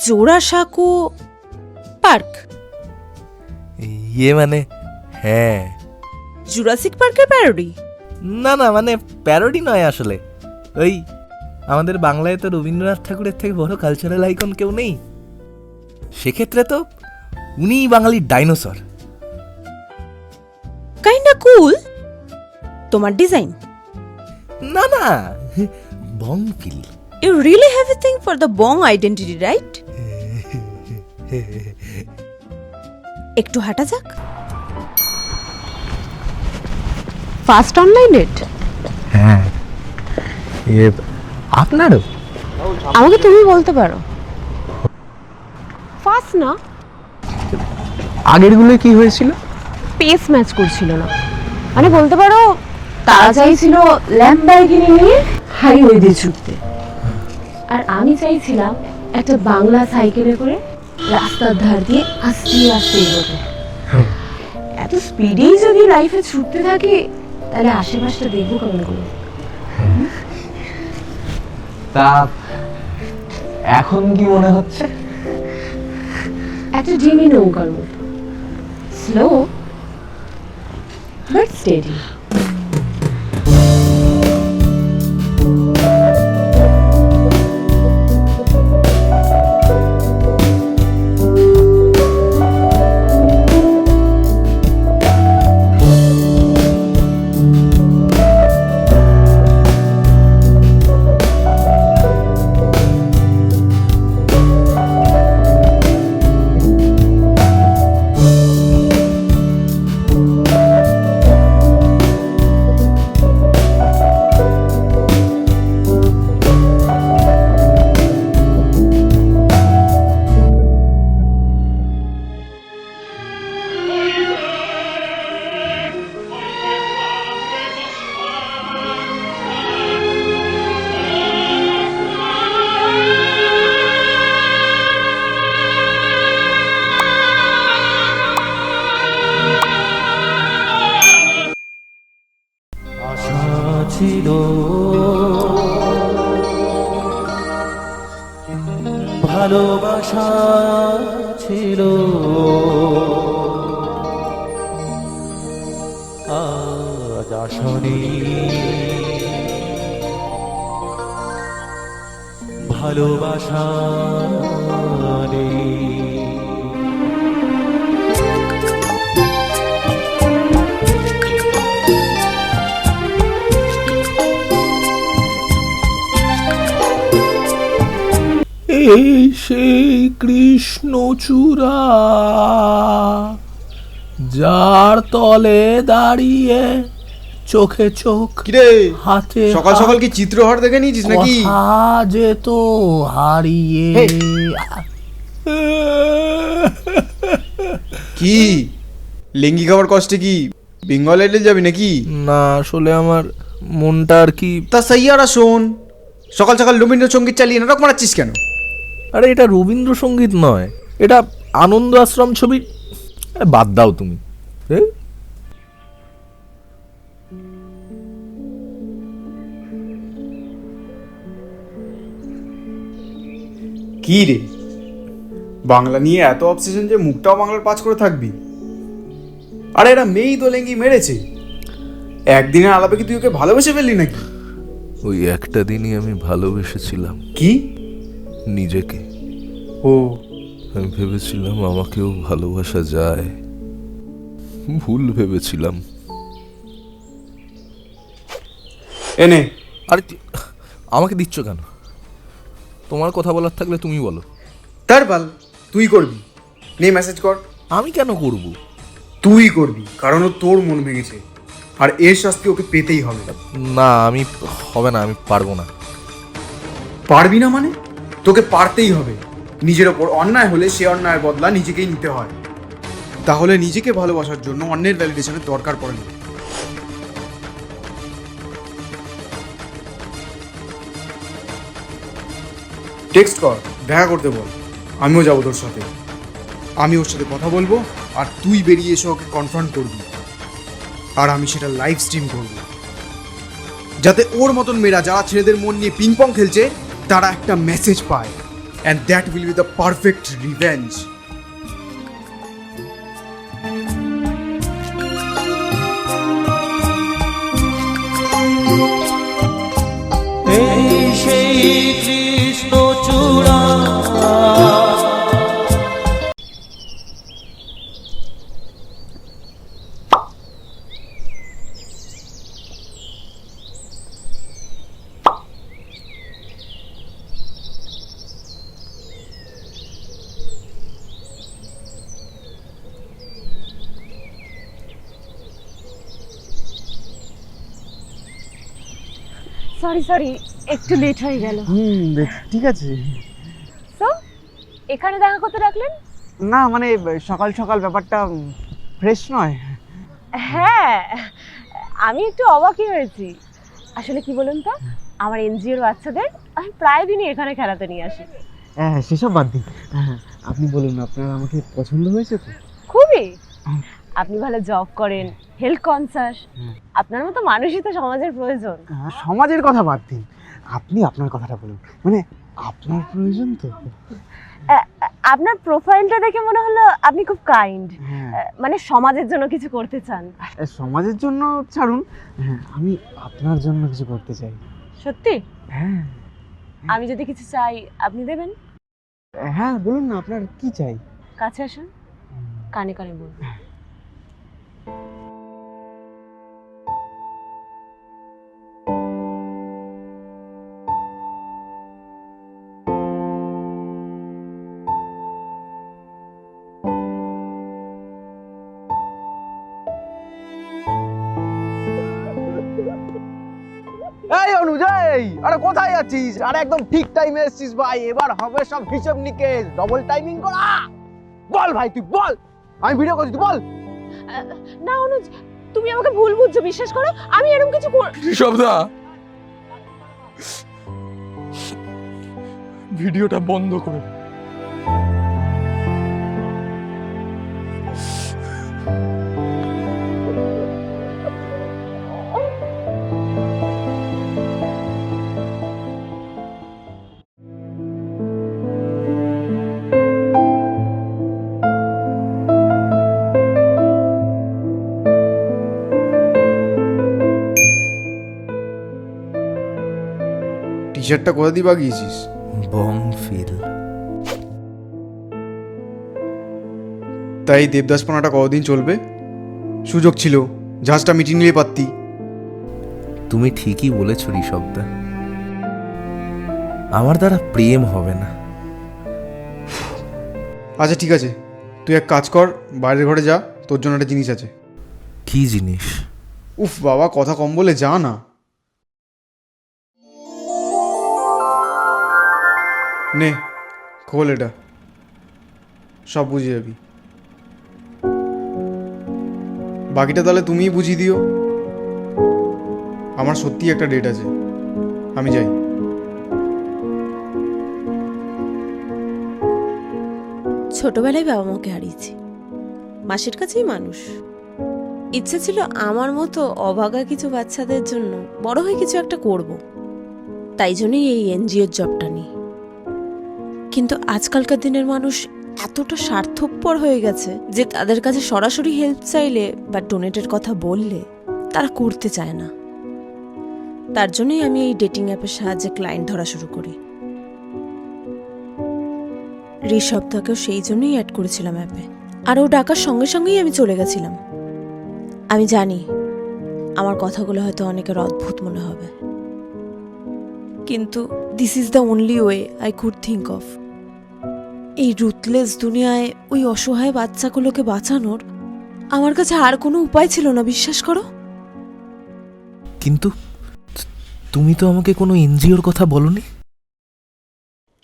Jorasanko park? মানে হ্যাঁ, Jurassic পার্কের প্যারোডি? না না, মানে প্যারোডি নয় আসলে। ওই আমাদের বাংলায় তো রবীন্দ্রনাথ ঠাকুরের থেকে বড় কালচারাল আইকন কেউ নেই, সেক্ষেত্রে তো উনিই বাঙালির ডাইনোসর। কাইন্ডা কুল। তোমার ডিজাইন? না না, বং feel. You really have a thing for the Bong identity, right? একটু হাঁটা যাক। Fast online net? হ্যাঁ, আপনারও? আমাকে তুমি বলতে পারো। ফাস্ট না? আগেরগুলো কি হয়েছিল? পেস ম্যাচ করছিল না, মানে বলতে পারো তারা চাইছিল ল্যাম্বরগিনি নিয়ে হাইওয়ে দিয়ে ছুটতে, আর আমি চাইছিলাম একটা বাংলা সাইকেলে করে রাস্তার ধার দিয়ে আস্তে আস্তে এগোতে। এত স্পিডেই যদি লাইফে ছুটতে থাকি তাহলে আশেপাশটা দেখবো কেমন করে? তা এখন কি মনে হচ্ছে? একটা ডিমি নৌকার মতো, স্লো বাট স্টেডি। ছিল ভালোবাসা ছিল, আজ আসনে ভালোবাসা নেই। এই সেই কৃষ্ণচূড়া যার তলে দাঁড়িয়ে চোখে চোখ, কিরে হাতে সকাল সকাল কি চিত্রহার দেখে নিয়েছিস নাকি? যেত হারিয়ে। কি লেঙ্গি খাবার কষ্টে কি বেঙ্গল আইডল যাবি নাকি? না, আসলে আমার মনটা আর কি। তা সাইয়ারা শোন, সকাল সকাল রবীন্দ্রসঙ্গীত চালিয়ে নাটক মারাচ্ছিস কেন? আরে এটা রবীন্দ্রসঙ্গীত নয়, এটা আনন্দ আশ্রম ছবি। বাদ দাও তুমি। কি রে, বাংলা নিয়ে এত অবসেশন যে মুখটাও বাংলার পাঁচ করে থাকবি? আরে এরা মেয়েই তো লেঙ্গি মেরেছে, একদিনের আলাপে কি তুই ওকে ভালোবেসে ফেললি নাকি? ওই একটা দিনই আমি ভালোবেসেছিলাম। কি? নিজেকে। ও, আমি ভেবেছিলাম আমাকেও ভালোবাসা যায়, ভুল ভেবেছিলাম। এনে আরে আমাকে দিচ্ছ কেন? তোমার কথা বলার থাকলে তুমি বলো। তার পাল তুই করবি, নে মেসেজ কর। আমি কেন করব? তুই করবি, কারণ ও তোর মন ভেঙেছে, আর এর শাস্তি ওকে পেতেই হবে। না, হবে না, আমি পারবো না। পারবি না মানে? তোকে পারতেই হবে। নিজের ওপর অন্যায় হলে সে অন্যায়ের বদলা নিজেকেই নিতে হয়। তাহলে নিজেকে ভালোবাসার জন্য অন্যের ভ্যালিডেশনের দরকার পড়ে না। টেক্সট কর, দেখা করতে বল, আমিও যাবো তোর সাথে। আমি ওর সাথে কথা বলবো, আর তুই বেরিয়ে এসে ওকে কনফ্রন্ট করবি, আর আমি সেটা লাইভ স্ট্রিম করবো, যাতে ওর মতন মেয়েরা যারা ছেলেদের মন নিয়ে পিং পং খেলছে তারা একটা মেসেজ পায়। and that will be the perfect revenge. এই সেই কৃষ্ণ চূড়া সরি একটু লেট হয়ে গেল। ঠিক আছে। সো এখানে দেখা করতে ডাকলেন? না মানে সকাল সকাল ব্যাপারটা ফ্রেশ নয়। হ্যাঁ, আমি একটু অবাকই হয়েছি। আসলে কি বলুন তো, আমার এনজিওর বাচ্চাদের আমি প্রায় দিনই এখানে খেলাতে নিয়ে আসি। হ্যাঁ সেসব বাদ দিন, আপনি বলুন আপনার আমাকে পছন্দ হয়েছে তো? খুবই। আপনি ভালো জব করেন, হেলথ কনসাস, আপনার মতো মানুষই তো সমাজের প্রয়োজন। সমাজের কথা বাদ দিন, আপনি আপনার কথাটা বলুন, মানে আপনার প্রয়োজন তো? আপনার প্রোফাইলটা দেখে মনে হলো আপনি খুব কাইন্ড, মানে সমাজের জন্য কিছু করতে চান। সমাজের জন্য ছাড়ুন, আমি আপনার জন্য কিছু করতে চাই। সত্যি? হ্যাঁ। আমি যদি কিছু চাই আপনি দেবেন? হ্যাঁ বলুন না, আপনার কি চাই? কাছে আসুন, কানে কানে বলুন। এই অনুজয়, আরে কোথায় আছিস? আরে একদম ঠিক টাইমে এসেছিস ভাই, এবার হবে সব হিসেব নিকেশ, ডবল টাইমিং করা। বল ভাই তুই বল, আমি ভিডিও করছি, তুই বল। না অনুজ, তুমি আমাকে ভুল বুঝছো, বিশ্বাস করো আমি এরকম কিছু ঋষভদা, ভিডিওটা বন্ধ করে দে। টি শার্টটা কোথা দিয়ে বাগিয়েছিস? বং ফিল। তাই দেবদাসপনাটা কতদিন চলবে? সুযোগ ছিল, ঝাঁজটা মিটিয়ে নিলে পারতি। তুমি ঠিকই বলেছ ঋষভদা, আমার দ্বারা প্রেম হবে না। আচ্ছা ঠিক আছে, তুই এক কাজ কর, বাইরের ঘরে যা, তোর জন্য একটা জিনিস আছে। কি জিনিস? উফ বাবা, কথা কম বলে যা না। নে খোল, এটা সব বুঝে যাবি। বাকিটা তাহলে তুমিই বুঝিয়ে দিও। আমার সত্যি একটা ডেট আছে, আমি যাই। ছোটবেলায় বাবা মাকে হারিয়েছি, মাসির কাছেই মানুষ। ইচ্ছে ছিল আমার মতো অভাগা কিছু বাচ্চাদের জন্য বড় হয়ে কিছু একটা করব, তাই জন্যই এই এনজিওর জবটা নিই। কিন্তু আজকালকার দিনের মানুষ এতটা স্বার্থপর হয়ে গেছে যে তাদের কাছে সরাসরি হেল্প চাইলে বা ডোনেটের কথা বললে তারা করতে চায় না। তার জন্যই আমি এই ডেটিং অ্যাপের সাহায্যে ক্লায়েন্ট ধরা শুরু করি। ঋষভদাকেও সেই জন্যই অ্যাড করেছিলাম অ্যাপে, আর ও ডাকার সঙ্গে সঙ্গেই আমি চলে গেছিলাম। আমি জানি আমার কথাগুলো হয়তো অনেকের অদ্ভুত মনে হবে, কিন্তু this is the only way I could think of. এই রুথলেস দুনিয়ায় ওই অসহায় বাচ্চাগুলোকে বাঁচানোর আমার কাছে আর কোনো উপায় ছিল না, বিশ্বাস করো। কিন্তু তুমি তো আমাকে কোনো এনজিওর কথা বলনি।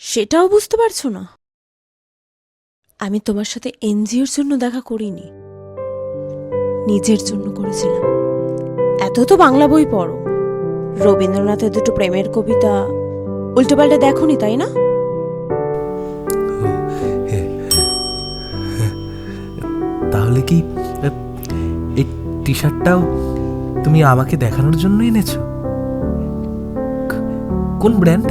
সেটাও বুঝতে পারছো না? আমি তোমার সাথে এনজিওর জন্য দেখা করিনি, নিজের জন্য করেছিলাম। এত তো বাংলা বই পড়ো, রবীন্দ্রনাথের দুটো প্রেমের কবিতা উল্টোপাল্টা দেখোনি, তাই না? তাহলে কি এই টি শার্টটাও তুমি আমাকে দেখানোর জন্য এনেছো? কোন ব্র্যান্ড?